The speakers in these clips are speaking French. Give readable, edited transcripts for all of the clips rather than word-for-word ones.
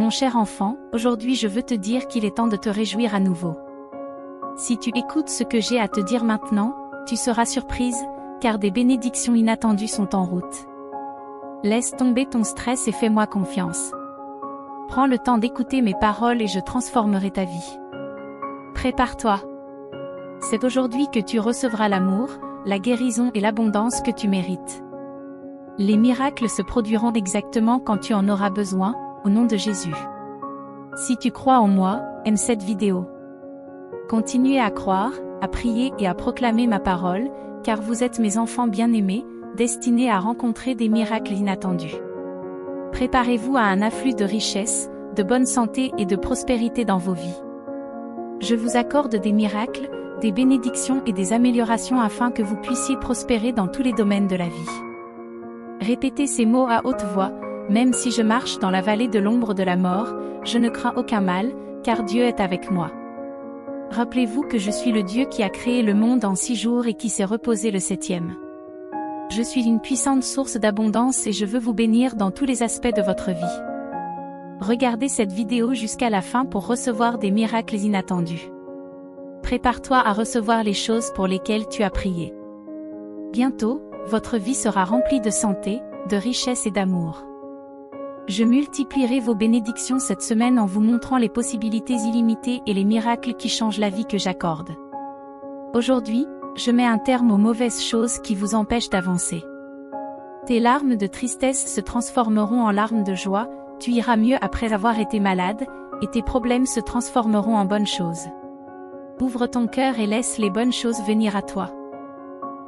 Mon cher enfant, aujourd'hui je veux te dire qu'il est temps de te réjouir à nouveau. Si tu écoutes ce que j'ai à te dire maintenant, tu seras surprise, car des bénédictions inattendues sont en route. Laisse tomber ton stress et fais-moi confiance. Prends le temps d'écouter mes paroles et je transformerai ta vie. Prépare-toi. C'est aujourd'hui que tu recevras l'amour, la guérison et l'abondance que tu mérites. Les miracles se produiront exactement quand tu en auras besoin, au nom de Jésus. Si tu crois en moi, aime cette vidéo. Continuez à croire, à prier et à proclamer ma parole, car vous êtes mes enfants bien-aimés, destinés à rencontrer des miracles inattendus. Préparez-vous à un afflux de richesse, de bonne santé et de prospérité dans vos vies. Je vous accorde des miracles, des bénédictions et des améliorations afin que vous puissiez prospérer dans tous les domaines de la vie. Répétez ces mots à haute voix. Même si je marche dans la vallée de l'ombre de la mort, je ne crains aucun mal, car Dieu est avec moi. Rappelez-vous que je suis le Dieu qui a créé le monde en 6 jours et qui s'est reposé le 7e. Je suis une puissante source d'abondance et je veux vous bénir dans tous les aspects de votre vie. Regardez cette vidéo jusqu'à la fin pour recevoir des miracles inattendus. Prépare-toi à recevoir les choses pour lesquelles tu as prié. Bientôt, votre vie sera remplie de santé, de richesse et d'amour. Je multiplierai vos bénédictions cette semaine en vous montrant les possibilités illimitées et les miracles qui changent la vie que j'accorde. Aujourd'hui, je mets un terme aux mauvaises choses qui vous empêchent d'avancer. Tes larmes de tristesse se transformeront en larmes de joie, tu iras mieux après avoir été malade, et tes problèmes se transformeront en bonnes choses. Ouvre ton cœur et laisse les bonnes choses venir à toi.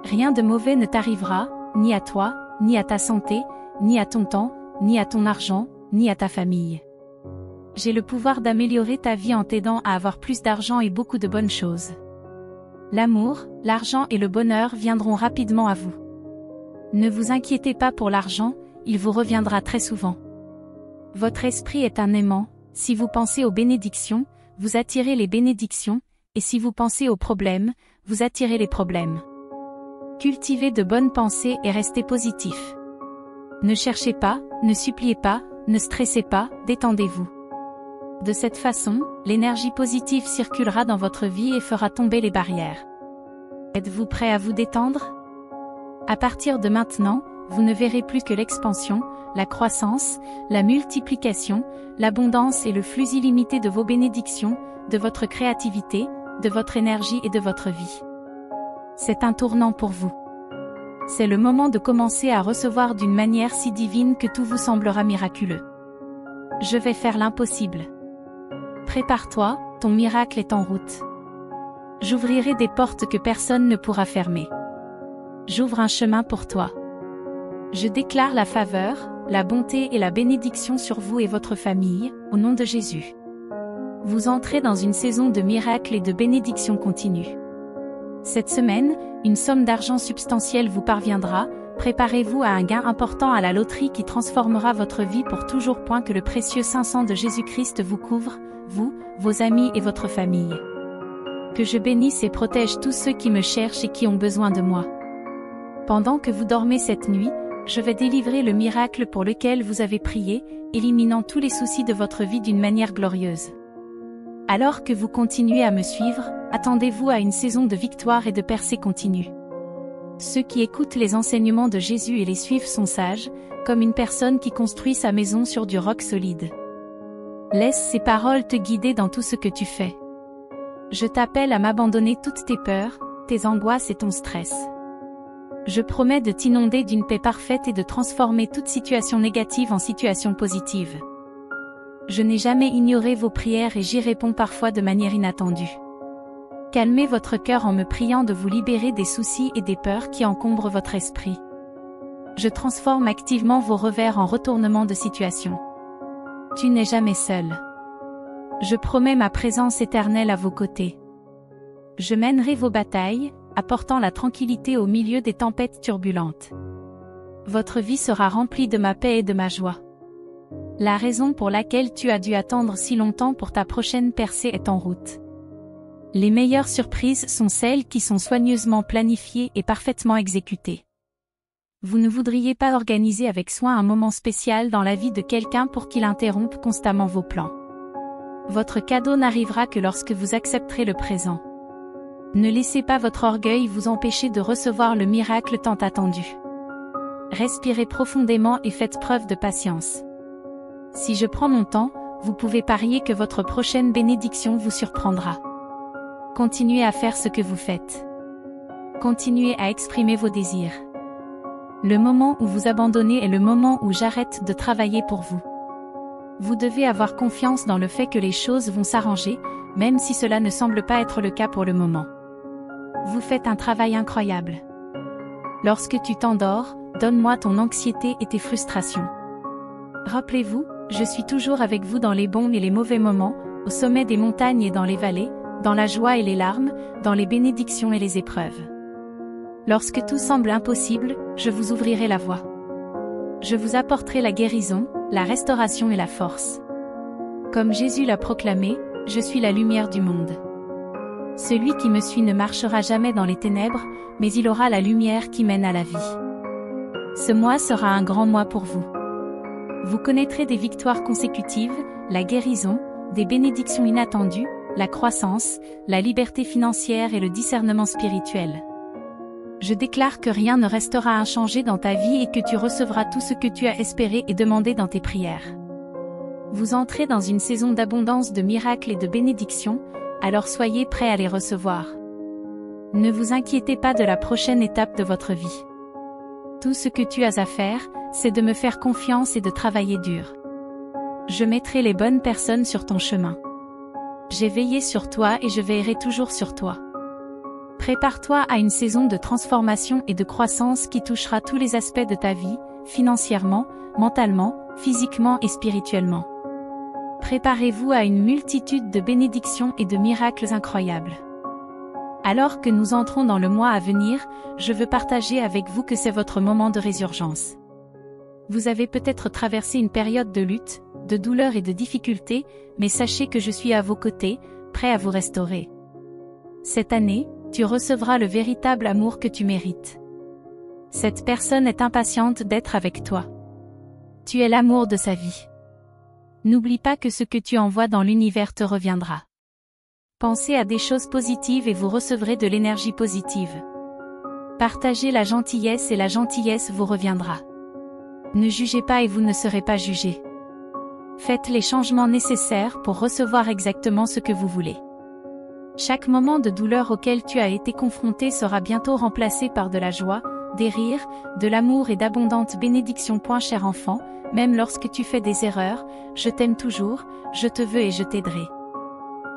Rien de mauvais ne t'arrivera, ni à toi, ni à ta santé, ni à ton temps, ni à ton argent, ni à ta famille. J'ai le pouvoir d'améliorer ta vie en t'aidant à avoir plus d'argent et beaucoup de bonnes choses. L'amour, l'argent et le bonheur viendront rapidement à vous. Ne vous inquiétez pas pour l'argent, il vous reviendra très souvent. Votre esprit est un aimant, si vous pensez aux bénédictions, vous attirez les bénédictions, et si vous pensez aux problèmes, vous attirez les problèmes. Cultivez de bonnes pensées et restez positif. Ne cherchez pas, ne suppliez pas, ne stressez pas, détendez-vous. De cette façon, l'énergie positive circulera dans votre vie et fera tomber les barrières. Êtes-vous prêt à vous détendre? À partir de maintenant, vous ne verrez plus que l'expansion, la croissance, la multiplication, l'abondance et le flux illimité de vos bénédictions, de votre créativité, de votre énergie et de votre vie. C'est un tournant pour vous. C'est le moment de commencer à recevoir d'une manière si divine que tout vous semblera miraculeux. Je vais faire l'impossible. Prépare-toi, ton miracle est en route. J'ouvrirai des portes que personne ne pourra fermer. J'ouvre un chemin pour toi. Je déclare la faveur, la bonté et la bénédiction sur vous et votre famille, au nom de Jésus. Vous entrez dans une saison de miracles et de bénédictions continues. Cette semaine, une somme d'argent substantielle vous parviendra, préparez-vous à un gain important à la loterie qui transformera votre vie pour toujours. Que le précieux Saint-Sang de Jésus-Christ vous couvre, vous, vos amis et votre famille. Que je bénisse et protège tous ceux qui me cherchent et qui ont besoin de moi. Pendant que vous dormez cette nuit, je vais délivrer le miracle pour lequel vous avez prié, éliminant tous les soucis de votre vie d'une manière glorieuse. Alors que vous continuez à me suivre, attendez-vous à une saison de victoire et de percée continue. Ceux qui écoutent les enseignements de Jésus et les suivent sont sages, comme une personne qui construit sa maison sur du roc solide. Laisse ces paroles te guider dans tout ce que tu fais. Je t'appelle à m'abandonner toutes tes peurs, tes angoisses et ton stress. Je promets de t'inonder d'une paix parfaite et de transformer toute situation négative en situation positive. Je n'ai jamais ignoré vos prières et j'y réponds parfois de manière inattendue. Calmez votre cœur en me priant de vous libérer des soucis et des peurs qui encombrent votre esprit. Je transforme activement vos revers en retournements de situation. Tu n'es jamais seul. Je promets ma présence éternelle à vos côtés. Je mènerai vos batailles, apportant la tranquillité au milieu des tempêtes turbulentes. Votre vie sera remplie de ma paix et de ma joie. La raison pour laquelle tu as dû attendre si longtemps pour ta prochaine percée est en route. Les meilleures surprises sont celles qui sont soigneusement planifiées et parfaitement exécutées. Vous ne voudriez pas organiser avec soin un moment spécial dans la vie de quelqu'un pour qu'il interrompe constamment vos plans. Votre cadeau n'arrivera que lorsque vous accepterez le présent. Ne laissez pas votre orgueil vous empêcher de recevoir le miracle tant attendu. Respirez profondément et faites preuve de patience. Si je prends mon temps, vous pouvez parier que votre prochaine bénédiction vous surprendra. Continuez à faire ce que vous faites. Continuez à exprimer vos désirs. Le moment où vous abandonnez est le moment où j'arrête de travailler pour vous. Vous devez avoir confiance dans le fait que les choses vont s'arranger, même si cela ne semble pas être le cas pour le moment. Vous faites un travail incroyable. Lorsque tu t'endors, donne-moi ton anxiété et tes frustrations. Rappelez-vous, je suis toujours avec vous dans les bons et les mauvais moments, au sommet des montagnes et dans les vallées, dans la joie et les larmes, dans les bénédictions et les épreuves. Lorsque tout semble impossible, je vous ouvrirai la voie. Je vous apporterai la guérison, la restauration et la force. Comme Jésus l'a proclamé, je suis la lumière du monde. Celui qui me suit ne marchera jamais dans les ténèbres, mais il aura la lumière qui mène à la vie. Ce mois sera un grand mois pour vous. Vous connaîtrez des victoires consécutives, la guérison, des bénédictions inattendues, la croissance, la liberté financière et le discernement spirituel. Je déclare que rien ne restera inchangé dans ta vie et que tu recevras tout ce que tu as espéré et demandé dans tes prières. Vous entrez dans une saison d'abondance de miracles et de bénédictions, alors soyez prêts à les recevoir. Ne vous inquiétez pas de la prochaine étape de votre vie. Tout ce que tu as à faire, c'est de me faire confiance et de travailler dur. Je mettrai les bonnes personnes sur ton chemin. J'ai veillé sur toi et je veillerai toujours sur toi. Prépare-toi à une saison de transformation et de croissance qui touchera tous les aspects de ta vie, financièrement, mentalement, physiquement et spirituellement. Préparez-vous à une multitude de bénédictions et de miracles incroyables. Alors que nous entrons dans le mois à venir, je veux partager avec vous que c'est votre moment de résurgence. Vous avez peut-être traversé une période de lutte, de douleur et de difficulté, mais sachez que je suis à vos côtés, prêt à vous restaurer. Cette année, tu recevras le véritable amour que tu mérites. Cette personne est impatiente d'être avec toi. Tu es l'amour de sa vie. N'oublie pas que ce que tu envoies dans l'univers te reviendra. Pensez à des choses positives et vous recevrez de l'énergie positive. Partagez la gentillesse et la gentillesse vous reviendra. Ne jugez pas et vous ne serez pas jugé. Faites les changements nécessaires pour recevoir exactement ce que vous voulez. Chaque moment de douleur auquel tu as été confronté sera bientôt remplacé par de la joie, des rires, de l'amour et d'abondantes bénédictions. Cher enfant, même lorsque tu fais des erreurs, je t'aime toujours, je te veux et je t'aiderai.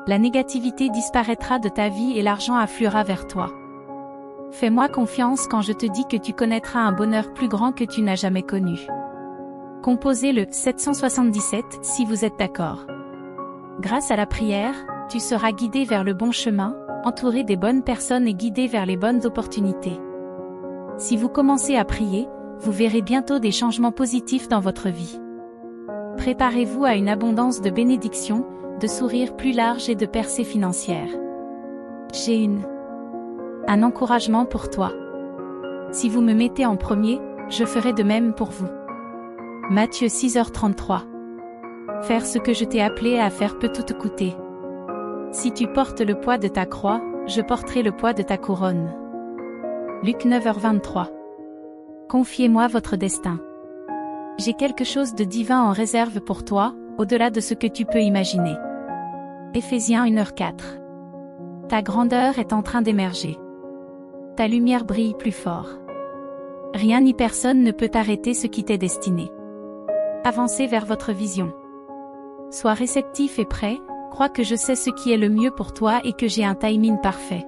La négativité disparaîtra de ta vie et l'argent affluera vers toi. Fais-moi confiance quand je te dis que tu connaîtras un bonheur plus grand que tu n'as jamais connu. Composez le 777 si vous êtes d'accord. Grâce à la prière, tu seras guidé vers le bon chemin, entouré des bonnes personnes et guidé vers les bonnes opportunités. Si vous commencez à prier, vous verrez bientôt des changements positifs dans votre vie. Préparez-vous à une abondance de bénédictions, de sourires plus larges et de percées financières. J'ai un encouragement pour toi. Si vous me mettez en premier, je ferai de même pour vous. Matthieu 6h33. Faire ce que je t'ai appelé à faire peut tout te coûter. Si tu portes le poids de ta croix, je porterai le poids de ta couronne. Luc 9h23. Confiez-moi votre destin. J'ai quelque chose de divin en réserve pour toi, au-delà de ce que tu peux imaginer. Éphésiens 1h04. Ta grandeur est en train d'émerger. Ta lumière brille plus fort. Rien ni personne ne peut arrêter ce qui t'est destiné. Avancez vers votre vision. Sois réceptif et prêt. Crois que je sais ce qui est le mieux pour toi et que j'ai un timing parfait.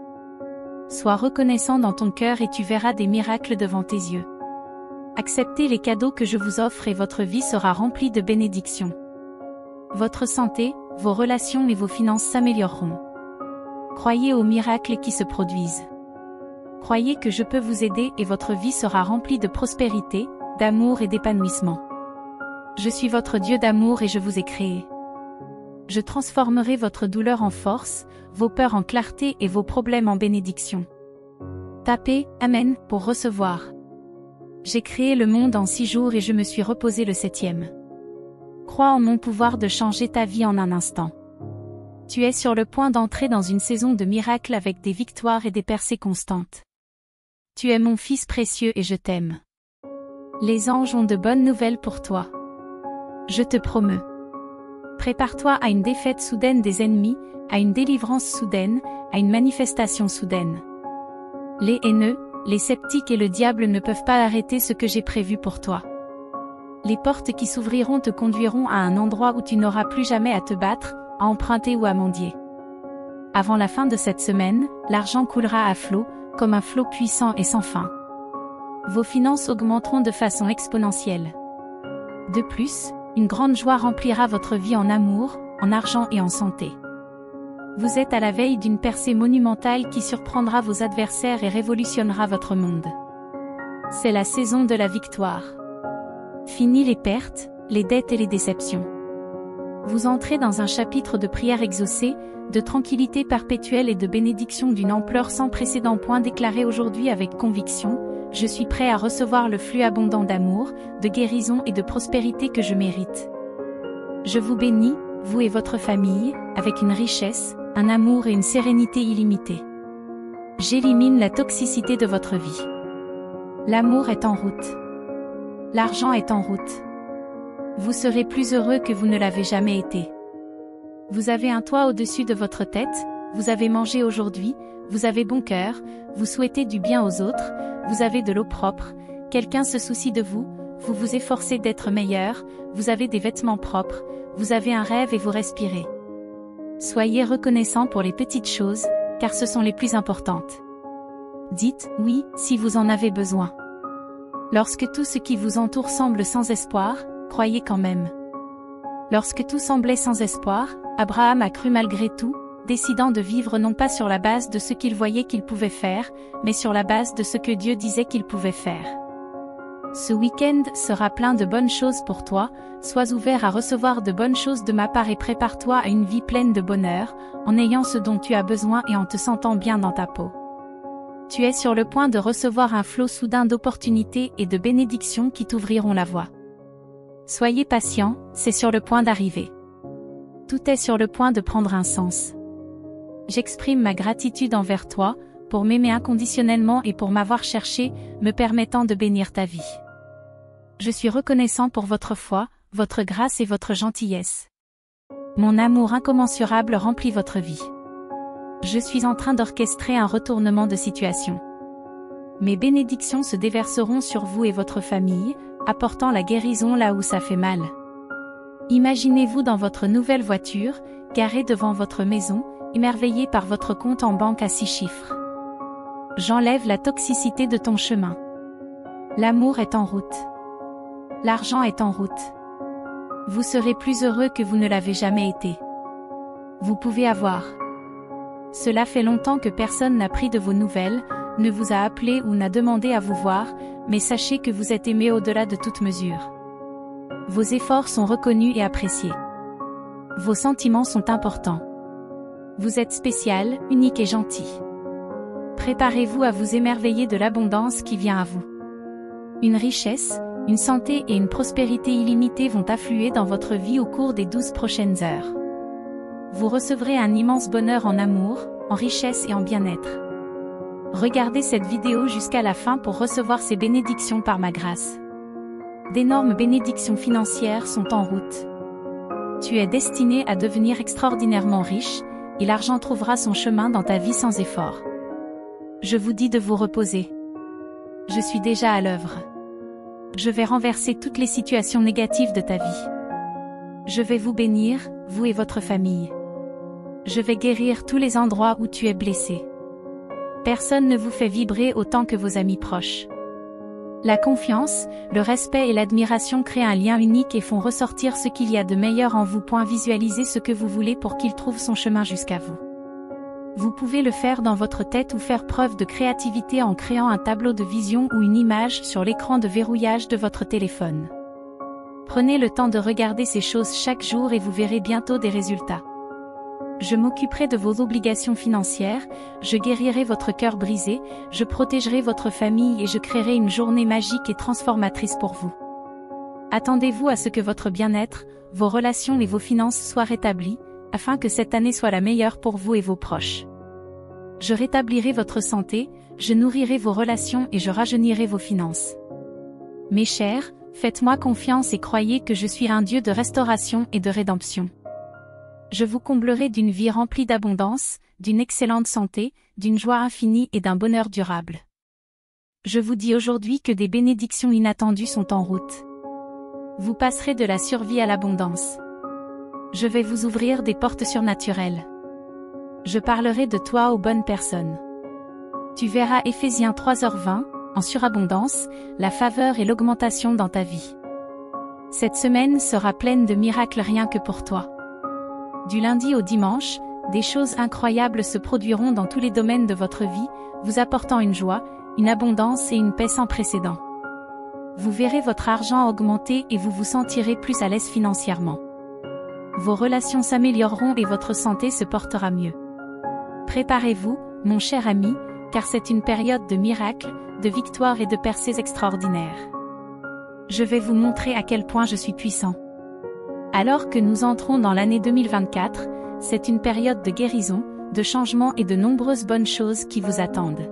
Sois reconnaissant dans ton cœur et tu verras des miracles devant tes yeux. Acceptez les cadeaux que je vous offre et votre vie sera remplie de bénédictions. Votre santé, vos relations et vos finances s'amélioreront. Croyez aux miracles qui se produisent. Croyez que je peux vous aider et votre vie sera remplie de prospérité, d'amour et d'épanouissement. Je suis votre Dieu d'amour et je vous ai créé. Je transformerai votre douleur en force, vos peurs en clarté et vos problèmes en bénédiction. Tapez « Amen » pour recevoir. J'ai créé le monde en 6 jours et je me suis reposé le 7e. Crois en mon pouvoir de changer ta vie en un instant. Tu es sur le point d'entrer dans une saison de miracles avec des victoires et des percées constantes. Tu es mon fils précieux et je t'aime. Les anges ont de bonnes nouvelles pour toi. Je te promeux. Prépare-toi à une défaite soudaine des ennemis, à une délivrance soudaine, à une manifestation soudaine. Les haineux, les sceptiques et le diable ne peuvent pas arrêter ce que j'ai prévu pour toi. Les portes qui s'ouvriront te conduiront à un endroit où tu n'auras plus jamais à te battre, à emprunter ou à mendier. Avant la fin de cette semaine, l'argent coulera à flot, comme un flot puissant et sans fin. Vos finances augmenteront de façon exponentielle. De plus, une grande joie remplira votre vie en amour, en argent et en santé. Vous êtes à la veille d'une percée monumentale qui surprendra vos adversaires et révolutionnera votre monde. C'est la saison de la victoire. Fini les pertes, les dettes et les déceptions. Vous entrez dans un chapitre de prière exaucée, de tranquillité perpétuelle et de bénédiction d'une ampleur sans précédent. Déclaré aujourd'hui avec conviction, je suis prêt à recevoir le flux abondant d'amour, de guérison et de prospérité que je mérite. Je vous bénis, vous et votre famille, avec une richesse, un amour et une sérénité illimitée. J'élimine la toxicité de votre vie. L'amour est en route. L'argent est en route. Vous serez plus heureux que vous ne l'avez jamais été. Vous avez un toit au-dessus de votre tête, vous avez mangé aujourd'hui, vous avez bon cœur, vous souhaitez du bien aux autres, vous avez de l'eau propre, quelqu'un se soucie de vous, vous vous efforcez d'être meilleur, vous avez des vêtements propres, vous avez un rêve et vous respirez. Soyez reconnaissants pour les petites choses, car ce sont les plus importantes. Dites « oui » si vous en avez besoin. Lorsque tout ce qui vous entoure semble sans espoir, croyez quand même. Lorsque tout semblait sans espoir, Abraham a cru malgré tout, décidant de vivre non pas sur la base de ce qu'il voyait qu'il pouvait faire, mais sur la base de ce que Dieu disait qu'il pouvait faire. Ce week-end sera plein de bonnes choses pour toi, sois ouvert à recevoir de bonnes choses de ma part et prépare-toi à une vie pleine de bonheur, en ayant ce dont tu as besoin et en te sentant bien dans ta peau. Tu es sur le point de recevoir un flot soudain d'opportunités et de bénédictions qui t'ouvriront la voie. Soyez patient, c'est sur le point d'arriver. Tout est sur le point de prendre un sens. J'exprime ma gratitude envers toi, pour m'aimer inconditionnellement et pour m'avoir cherché, me permettant de bénir ta vie. Je suis reconnaissant pour votre foi, votre grâce et votre gentillesse. Mon amour incommensurable remplit votre vie. Je suis en train d'orchestrer un retournement de situation. Mes bénédictions se déverseront sur vous et votre famille, apportant la guérison là où ça fait mal. Imaginez-vous dans votre nouvelle voiture, garée devant votre maison, émerveillé par votre compte en banque à 6 chiffres. J'enlève la toxicité de ton chemin. L'amour est en route. L'argent est en route. Vous serez plus heureux que vous ne l'avez jamais été. Vous pouvez avoir. Cela fait longtemps que personne n'a pris de vos nouvelles, ne vous a appelé ou n'a demandé à vous voir, mais sachez que vous êtes aimé au-delà de toute mesure. Vos efforts sont reconnus et appréciés. Vos sentiments sont importants. Vous êtes spécial, unique et gentil. Préparez-vous à vous émerveiller de l'abondance qui vient à vous. Une richesse, une santé et une prospérité illimitée vont affluer dans votre vie au cours des 12 prochaines heures. Vous recevrez un immense bonheur en amour, en richesse et en bien-être. Regardez cette vidéo jusqu'à la fin pour recevoir ces bénédictions par ma grâce. D'énormes bénédictions financières sont en route. Tu es destiné à devenir extraordinairement riche, et l'argent trouvera son chemin dans ta vie sans effort. Je vous dis de vous reposer. Je suis déjà à l'œuvre. Je vais renverser toutes les situations négatives de ta vie. Je vais vous bénir, vous et votre famille. Je vais guérir tous les endroits où tu es blessé. Personne ne vous fait vibrer autant que vos amis proches. La confiance, le respect et l'admiration créent un lien unique et font ressortir ce qu'il y a de meilleur en vous. Visualisez ce que vous voulez pour qu'il trouve son chemin jusqu'à vous. Vous pouvez le faire dans votre tête ou faire preuve de créativité en créant un tableau de vision ou une image sur l'écran de verrouillage de votre téléphone. Prenez le temps de regarder ces choses chaque jour et vous verrez bientôt des résultats. Je m'occuperai de vos obligations financières, je guérirai votre cœur brisé, je protégerai votre famille et je créerai une journée magique et transformatrice pour vous. Attendez-vous à ce que votre bien-être, vos relations et vos finances soient rétablis, afin que cette année soit la meilleure pour vous et vos proches. Je rétablirai votre santé, je nourrirai vos relations et je rajeunirai vos finances. Mes chers, faites-moi confiance et croyez que je suis un Dieu de restauration et de rédemption. Je vous comblerai d'une vie remplie d'abondance, d'une excellente santé, d'une joie infinie et d'un bonheur durable. Je vous dis aujourd'hui que des bénédictions inattendues sont en route. Vous passerez de la survie à l'abondance. Je vais vous ouvrir des portes surnaturelles. Je parlerai de toi aux bonnes personnes. Tu verras Éphésiens 3h20, en surabondance, la faveur et l'augmentation dans ta vie. Cette semaine sera pleine de miracles rien que pour toi. Du lundi au dimanche, des choses incroyables se produiront dans tous les domaines de votre vie, vous apportant une joie, une abondance et une paix sans précédent. Vous verrez votre argent augmenter et vous vous sentirez plus à l'aise financièrement. Vos relations s'amélioreront et votre santé se portera mieux. Préparez-vous, mon cher ami, car c'est une période de miracles, de victoires et de percées extraordinaires. Je vais vous montrer à quel point je suis puissant. Alors que nous entrons dans l'année 2024, c'est une période de guérison, de changement et de nombreuses bonnes choses qui vous attendent.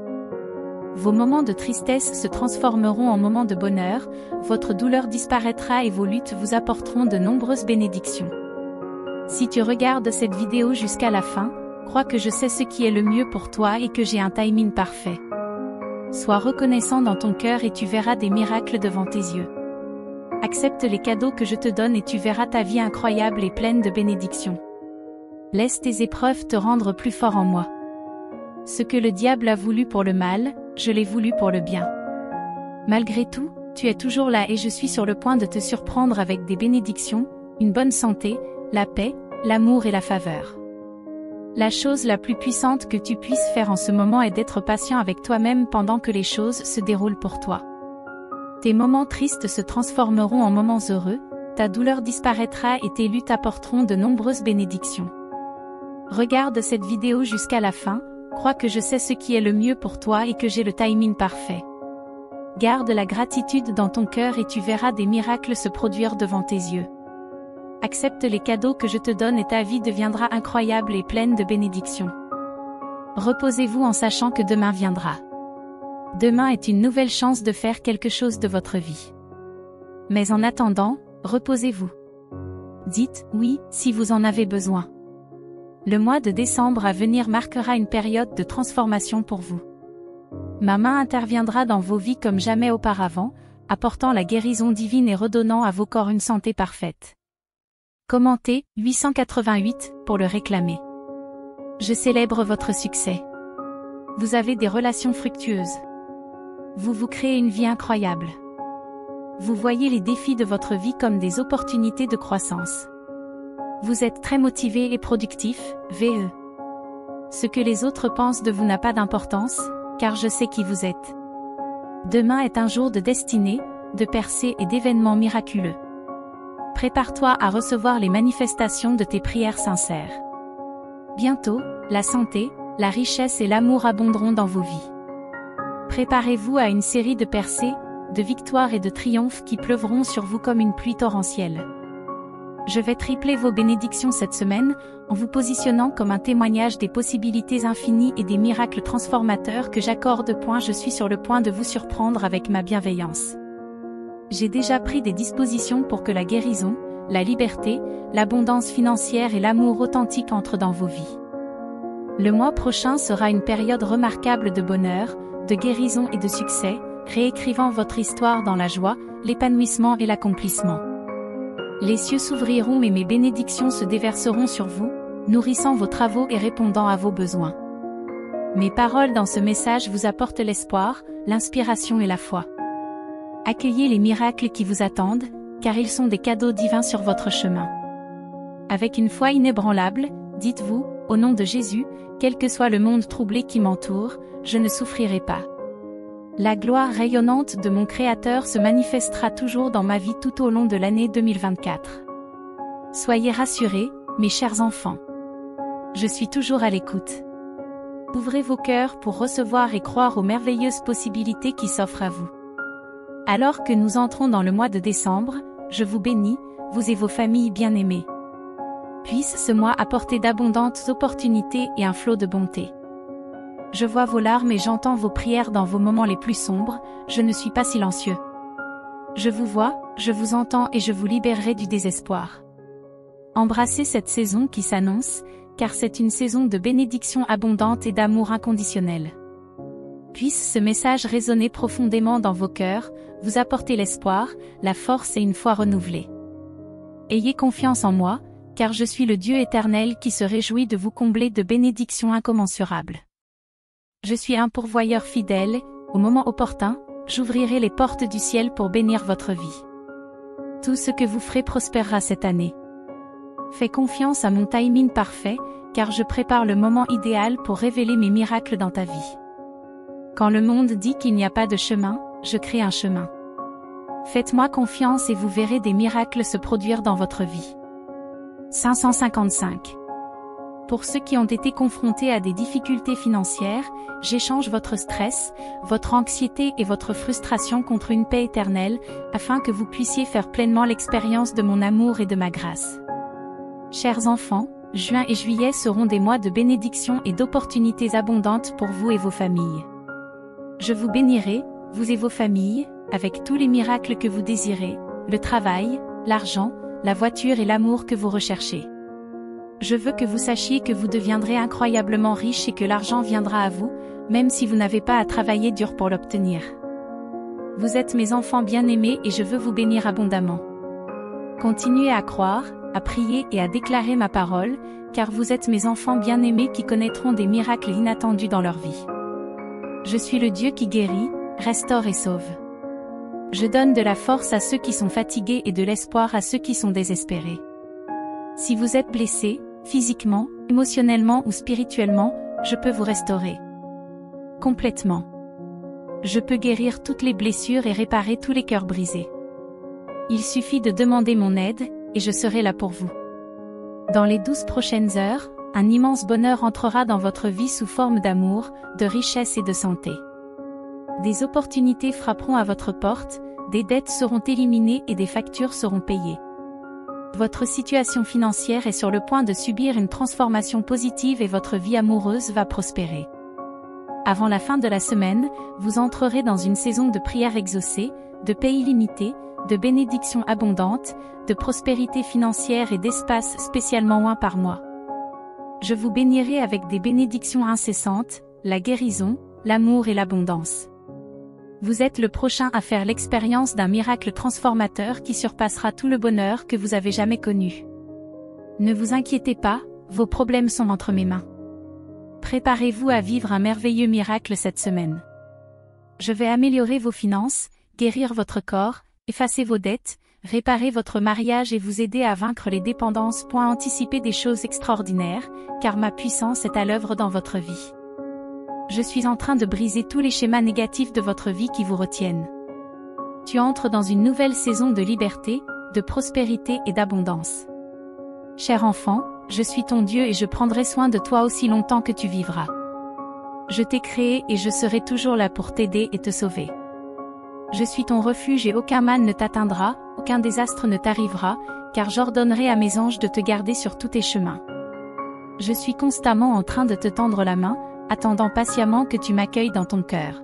Vos moments de tristesse se transformeront en moments de bonheur, votre douleur disparaîtra et vos luttes vous apporteront de nombreuses bénédictions. Si tu regardes cette vidéo jusqu'à la fin, crois que je sais ce qui est le mieux pour toi et que j'ai un timing parfait. Sois reconnaissant dans ton cœur et tu verras des miracles devant tes yeux. Accepte les cadeaux que je te donne et tu verras ta vie incroyable et pleine de bénédictions. Laisse tes épreuves te rendre plus fort en moi. Ce que le diable a voulu pour le mal, je l'ai voulu pour le bien. Malgré tout, tu es toujours là et je suis sur le point de te surprendre avec des bénédictions, une bonne santé, la paix, l'amour et la faveur. La chose la plus puissante que tu puisses faire en ce moment est d'être patient avec toi-même pendant que les choses se déroulent pour toi. Tes moments tristes se transformeront en moments heureux, ta douleur disparaîtra et tes luttes apporteront de nombreuses bénédictions. Regarde cette vidéo jusqu'à la fin, crois que je sais ce qui est le mieux pour toi et que j'ai le timing parfait. Garde la gratitude dans ton cœur et tu verras des miracles se produire devant tes yeux. Accepte les cadeaux que je te donne et ta vie deviendra incroyable et pleine de bénédictions. Reposez-vous en sachant que demain viendra. Demain est une nouvelle chance de faire quelque chose de votre vie. Mais en attendant, reposez-vous. Dites « oui » si vous en avez besoin. Le mois de décembre à venir marquera une période de transformation pour vous. Ma main interviendra dans vos vies comme jamais auparavant, apportant la guérison divine et redonnant à vos corps une santé parfaite. Commentez 888 pour le réclamer. Je célèbre votre succès. Vous avez des relations fructueuses. Vous créez une vie incroyable. Vous voyez les défis de votre vie comme des opportunités de croissance. Vous êtes très motivé et productif, VE. Ce que les autres pensent de vous n'a pas d'importance, car je sais qui vous êtes. Demain est un jour de destinée, de percées et d'événements miraculeux. Prépare-toi à recevoir les manifestations de tes prières sincères. Bientôt, la santé, la richesse et l'amour abonderont dans vos vies. Préparez-vous à une série de percées, de victoires et de triomphes qui pleuvront sur vous comme une pluie torrentielle. Je vais tripler vos bénédictions cette semaine, en vous positionnant comme un témoignage des possibilités infinies et des miracles transformateurs que j'accorde. Je suis sur le point de vous surprendre avec ma bienveillance. J'ai déjà pris des dispositions pour que la guérison, la liberté, l'abondance financière et l'amour authentique entrent dans vos vies. Le mois prochain sera une période remarquable de bonheur, de guérison et de succès, réécrivant votre histoire dans la joie, l'épanouissement et l'accomplissement. Les cieux s'ouvriront et mes bénédictions se déverseront sur vous, nourrissant vos travaux et répondant à vos besoins. Mes paroles dans ce message vous apportent l'espoir, l'inspiration et la foi. Accueillez les miracles qui vous attendent, car ils sont des cadeaux divins sur votre chemin. Avec une foi inébranlable, dites-vous, au nom de Jésus, quel que soit le monde troublé qui m'entoure, je ne souffrirai pas. La gloire rayonnante de mon Créateur se manifestera toujours dans ma vie tout au long de l'année 2024. Soyez rassurés, mes chers enfants. je suis toujours à l'écoute. Ouvrez vos cœurs pour recevoir et croire aux merveilleuses possibilités qui s'offrent à vous. Alors que nous entrons dans le mois de décembre, je vous bénis, vous et vos familles bien-aimées. Puisse ce mois apporter d'abondantes opportunités et un flot de bonté. Je vois vos larmes et j'entends vos prières dans vos moments les plus sombres, je ne suis pas silencieux. Je vous vois, je vous entends et je vous libérerai du désespoir. Embrassez cette saison qui s'annonce, car c'est une saison de bénédiction abondante et d'amour inconditionnel. Puisse ce message résonner profondément dans vos cœurs, vous apporter l'espoir, la force et une foi renouvelée. Ayez confiance en moi, car je suis le Dieu éternel qui se réjouit de vous combler de bénédictions incommensurables. Je suis un pourvoyeur fidèle, au moment opportun, j'ouvrirai les portes du ciel pour bénir votre vie. Tout ce que vous ferez prospérera cette année. Fais confiance à mon timing parfait, car je prépare le moment idéal pour révéler mes miracles dans ta vie. Quand le monde dit qu'il n'y a pas de chemin, je crée un chemin. Faites-moi confiance et vous verrez des miracles se produire dans votre vie. 555. Pour ceux qui ont été confrontés à des difficultés financières, j'échange votre stress, votre anxiété et votre frustration contre une paix éternelle, afin que vous puissiez faire pleinement l'expérience de mon amour et de ma grâce. Chers enfants, juin et juillet seront des mois de bénédiction et d'opportunités abondantes pour vous et vos familles. Je vous bénirai, vous et vos familles, avec tous les miracles que vous désirez, le travail, l'argent, la voiture et l'amour que vous recherchez. Je veux que vous sachiez que vous deviendrez incroyablement riche et que l'argent viendra à vous, même si vous n'avez pas à travailler dur pour l'obtenir. Vous êtes mes enfants bien-aimés et je veux vous bénir abondamment. Continuez à croire, à prier et à déclarer ma parole, car vous êtes mes enfants bien-aimés qui connaîtront des miracles inattendus dans leur vie. Je suis le Dieu qui guérit, restaure et sauve. Je donne de la force à ceux qui sont fatigués et de l'espoir à ceux qui sont désespérés. Si vous êtes blessés, physiquement, émotionnellement ou spirituellement, je peux vous restaurer. Complètement. Je peux guérir toutes les blessures et réparer tous les cœurs brisés. Il suffit de demander mon aide, et je serai là pour vous. Dans les 12 prochaines heures, un immense bonheur entrera dans votre vie sous forme d'amour, de richesse et de santé. Des opportunités frapperont à votre porte, des dettes seront éliminées et des factures seront payées. Votre situation financière est sur le point de subir une transformation positive et votre vie amoureuse va prospérer. Avant la fin de la semaine, vous entrerez dans une saison de prières exaucées, de paix illimitée, de bénédictions abondantes, de prospérité financière et d'espace spécialement un par mois. Je vous bénirai avec des bénédictions incessantes, la guérison, l'amour et l'abondance. Vous êtes le prochain à faire l'expérience d'un miracle transformateur qui surpassera tout le bonheur que vous avez jamais connu. Ne vous inquiétez pas, vos problèmes sont entre mes mains. Préparez-vous à vivre un merveilleux miracle cette semaine. Je vais améliorer vos finances, guérir votre corps, effacer vos dettes, réparer votre mariage et vous aider à vaincre les dépendances. Anticiper des choses extraordinaires, car ma puissance est à l'œuvre dans votre vie. Je suis en train de briser tous les schémas négatifs de votre vie qui vous retiennent. Tu entres dans une nouvelle saison de liberté, de prospérité et d'abondance. Cher enfant, je suis ton Dieu et je prendrai soin de toi aussi longtemps que tu vivras. Je t'ai créé et je serai toujours là pour t'aider et te sauver. Je suis ton refuge et aucun mal ne t'atteindra, aucun désastre ne t'arrivera, car j'ordonnerai à mes anges de te garder sur tous tes chemins. Je suis constamment en train de te tendre la main, attendant patiemment que tu m'accueilles dans ton cœur.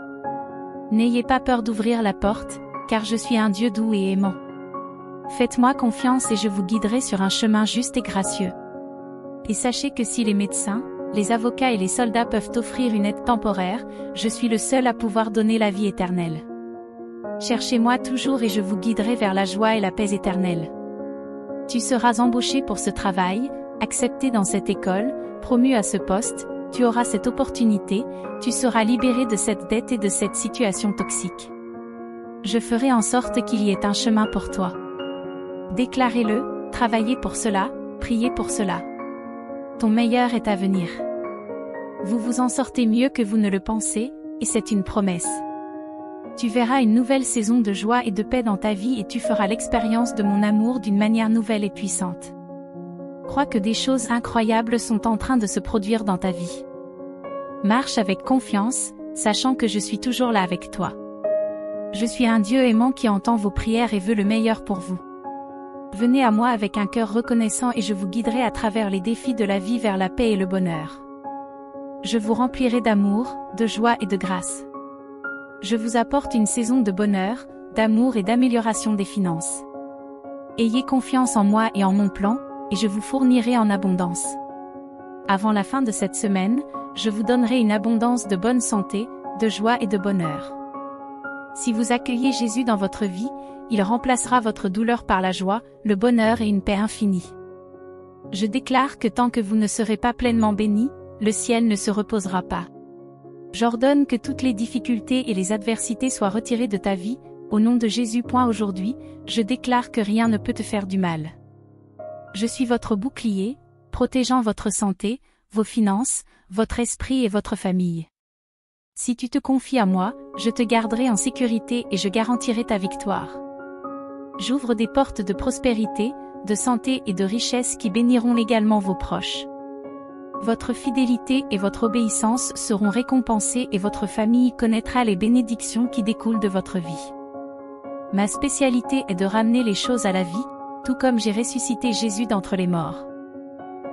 N'ayez pas peur d'ouvrir la porte, car je suis un Dieu doux et aimant. Faites-moi confiance et je vous guiderai sur un chemin juste et gracieux. Et sachez que si les médecins, les avocats et les soldats peuvent offrir une aide temporaire, je suis le seul à pouvoir donner la vie éternelle. Cherchez-moi toujours et je vous guiderai vers la joie et la paix éternelle. Tu seras embauché pour ce travail, accepté dans cette école, promu à ce poste, tu auras cette opportunité, tu seras libéré de cette dette et de cette situation toxique. Je ferai en sorte qu'il y ait un chemin pour toi. Déclarez-le, travaillez pour cela, priez pour cela. Ton meilleur est à venir. Vous vous en sortez mieux que vous ne le pensez, et c'est une promesse. Tu verras une nouvelle saison de joie et de paix dans ta vie et tu feras l'expérience de mon amour d'une manière nouvelle et puissante. Crois que des choses incroyables sont en train de se produire dans ta vie. Marche avec confiance, sachant que je suis toujours là avec toi. Je suis un Dieu aimant qui entend vos prières et veut le meilleur pour vous. Venez à moi avec un cœur reconnaissant et je vous guiderai à travers les défis de la vie vers la paix et le bonheur. Je vous remplirai d'amour, de joie et de grâce. Je vous apporte une saison de bonheur, d'amour et d'amélioration des finances. Ayez confiance en moi et en mon plan, et je vous fournirai en abondance. Avant la fin de cette semaine, je vous donnerai une abondance de bonne santé, de joie et de bonheur. Si vous accueillez Jésus dans votre vie, il remplacera votre douleur par la joie, le bonheur et une paix infinie. Je déclare que tant que vous ne serez pas pleinement bénis, le ciel ne se reposera pas. J'ordonne que toutes les difficultés et les adversités soient retirées de ta vie, au nom de Jésus. Aujourd'hui, je déclare que rien ne peut te faire du mal. Je suis votre bouclier, protégeant votre santé, vos finances, votre esprit et votre famille. Si tu te confies à moi, je te garderai en sécurité et je garantirai ta victoire. J'ouvre des portes de prospérité, de santé et de richesse qui béniront également vos proches. Votre fidélité et votre obéissance seront récompensées et votre famille connaîtra les bénédictions qui découlent de votre vie. Ma spécialité est de ramener les choses à la vie, tout comme j'ai ressuscité Jésus d'entre les morts.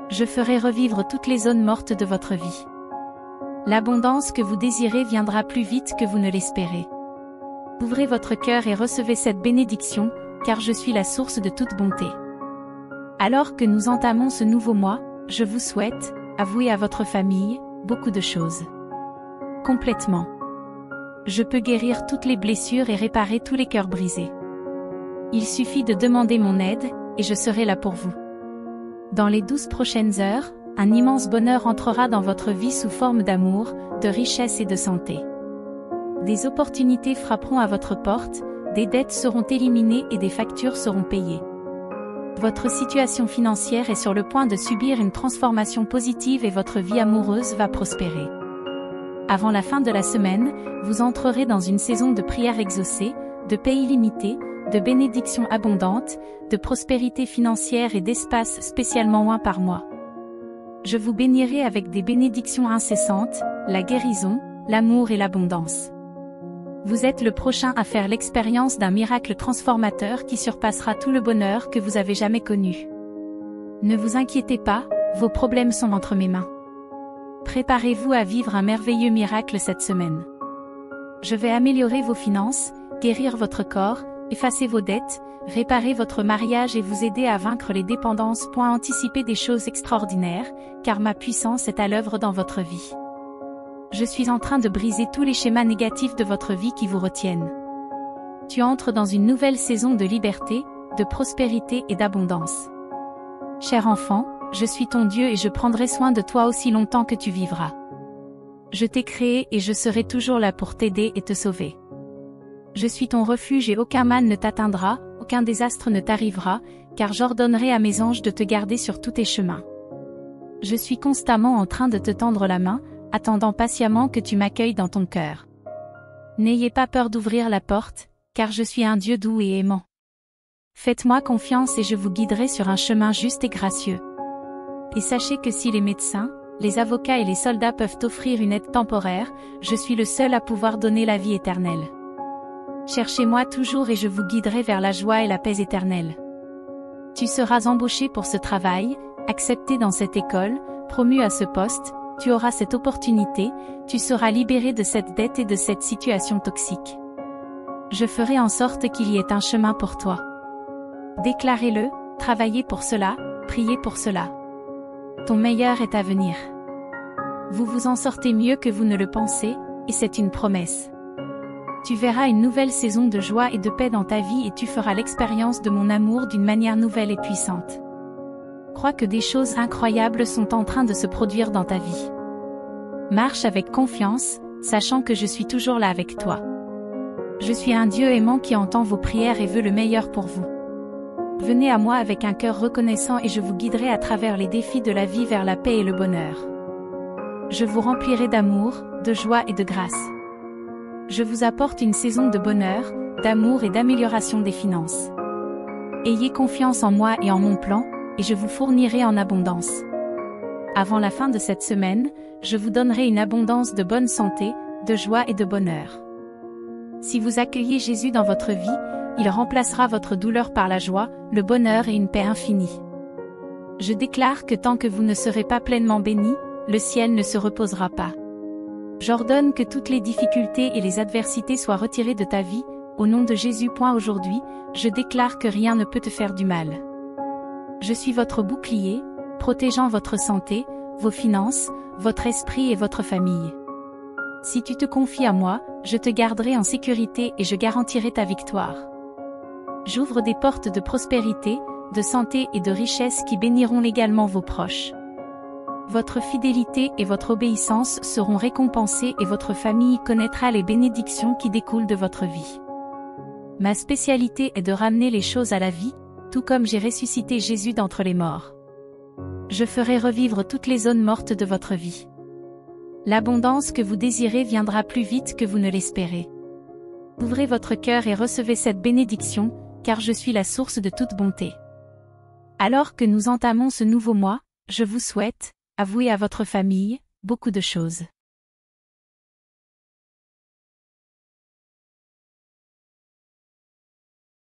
Je ferai revivre toutes les zones mortes de votre vie. L'abondance que vous désirez viendra plus vite que vous ne l'espérez. Ouvrez votre cœur et recevez cette bénédiction, car je suis la source de toute bonté. Alors que nous entamons ce nouveau mois, je vous souhaite, à vous et à votre famille, beaucoup de choses. Complètement. Je peux guérir toutes les blessures et réparer tous les cœurs brisés. Il suffit de demander mon aide, et je serai là pour vous. Dans les 12 prochaines heures, un immense bonheur entrera dans votre vie sous forme d'amour, de richesse et de santé. Des opportunités frapperont à votre porte, des dettes seront éliminées et des factures seront payées. Votre situation financière est sur le point de subir une transformation positive et votre vie amoureuse va prospérer. Avant la fin de la semaine, vous entrerez dans une saison de prières exaucées, de paix illimitée, de bénédictions abondantes, de prospérité financière et d'espace spécialement un par mois. Je vous bénirai avec des bénédictions incessantes, la guérison, l'amour et l'abondance. Vous êtes le prochain à faire l'expérience d'un miracle transformateur qui surpassera tout le bonheur que vous avez jamais connu. Ne vous inquiétez pas, vos problèmes sont entre mes mains. Préparez-vous à vivre un merveilleux miracle cette semaine. Je vais améliorer vos finances, guérir votre corps, effacer vos dettes, réparer votre mariage et vous aider à vaincre les dépendances. Anticiper des choses extraordinaires, car ma puissance est à l'œuvre dans votre vie. Je suis en train de briser tous les schémas négatifs de votre vie qui vous retiennent. Tu entres dans une nouvelle saison de liberté, de prospérité et d'abondance. Cher enfant, je suis ton Dieu et je prendrai soin de toi aussi longtemps que tu vivras. Je t'ai créé et je serai toujours là pour t'aider et te sauver. Je suis ton refuge et aucun mal ne t'atteindra, aucun désastre ne t'arrivera, car j'ordonnerai à mes anges de te garder sur tous tes chemins. Je suis constamment en train de te tendre la main, attendant patiemment que tu m'accueilles dans ton cœur. N'ayez pas peur d'ouvrir la porte, car je suis un Dieu doux et aimant. Faites-moi confiance et je vous guiderai sur un chemin juste et gracieux. Et sachez que si les médecins, les avocats et les soldats peuvent offrir une aide temporaire, je suis le seul à pouvoir donner la vie éternelle. Cherchez-moi toujours et je vous guiderai vers la joie et la paix éternelle. Tu seras embauché pour ce travail, accepté dans cette école, promu à ce poste, tu auras cette opportunité, tu seras libéré de cette dette et de cette situation toxique. Je ferai en sorte qu'il y ait un chemin pour toi. Déclarez-le, travaillez pour cela, priez pour cela. Ton meilleur est à venir. Vous vous en sortez mieux que vous ne le pensez, et c'est une promesse. Tu verras une nouvelle saison de joie et de paix dans ta vie et tu feras l'expérience de mon amour d'une manière nouvelle et puissante. Crois que des choses incroyables sont en train de se produire dans ta vie. Marche avec confiance, sachant que je suis toujours là avec toi. Je suis un Dieu aimant qui entend vos prières et veut le meilleur pour vous. Venez à moi avec un cœur reconnaissant et je vous guiderai à travers les défis de la vie vers la paix et le bonheur. Je vous remplirai d'amour, de joie et de grâce. Je vous apporte une saison de bonheur, d'amour et d'amélioration des finances. Ayez confiance en moi et en mon plan, et je vous fournirai en abondance. Avant la fin de cette semaine, je vous donnerai une abondance de bonne santé, de joie et de bonheur. Si vous accueillez Jésus dans votre vie, il remplacera votre douleur par la joie, le bonheur et une paix infinie. Je déclare que tant que vous ne serez pas pleinement bénis, le ciel ne se reposera pas. J'ordonne que toutes les difficultés et les adversités soient retirées de ta vie, au nom de Jésus. Aujourd'hui, je déclare que rien ne peut te faire du mal. Je suis votre bouclier, protégeant votre santé, vos finances, votre esprit et votre famille. Si tu te confies à moi, je te garderai en sécurité et je garantirai ta victoire. J'ouvre des portes de prospérité, de santé et de richesse qui béniront légalement vos proches. Votre fidélité et votre obéissance seront récompensées et votre famille connaîtra les bénédictions qui découlent de votre vie. Ma spécialité est de ramener les choses à la vie, tout comme j'ai ressuscité Jésus d'entre les morts. Je ferai revivre toutes les zones mortes de votre vie. L'abondance que vous désirez viendra plus vite que vous ne l'espérez. Ouvrez votre cœur et recevez cette bénédiction, car je suis la source de toute bonté. Alors que nous entamons ce nouveau mois, je vous souhaite, à vous et à votre famille, beaucoup de choses.